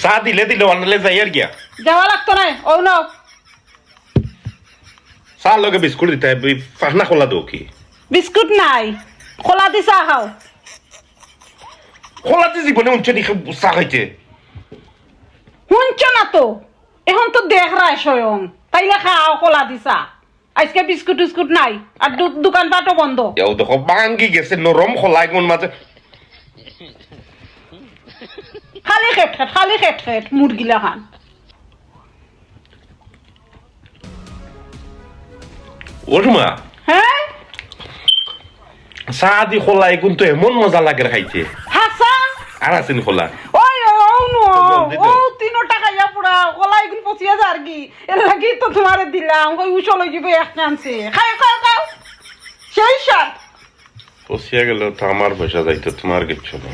চা দিলে দিলে অনলে যাই আর গিয়া যাওয়া লাগতো না ও নাও চা লগে বিস্কুট দিতে হবে ফাহনা খোলা দো কি বিস্কুট নাই খোলা দি চা খাও খোলাতে জীবনে উঞ্চ নি চা খাইছে শুনছ না তো এখন তো দেখ রায় স্বয়ং তাইলে খাও খোলা দি চা আজকে বিস্কুট টিস্কুট নাই আর দোকানপাটও বন্ধ এও দেখো ভাঙ্গি গেছে নরম খোলা এমন মাঝে খালি খেট মুরগিলা খান ওরমা হ্যাঁ চা দি খোলা এখন তো এমন মজা লাগে খাইছে হাসা আর আছেন খোলা ওই নো জলদি ও দাও। 3 টাকা ইয়া পুরা কলা এগুলো 25000 কি এর লাগি তো তোমারে দিলাম কই উছল হই যাবে এক চান্সে খাও সেই সাথ পচিয়া গেল তো আমার পয়সা যাইতো তোমার কিচ্ছু না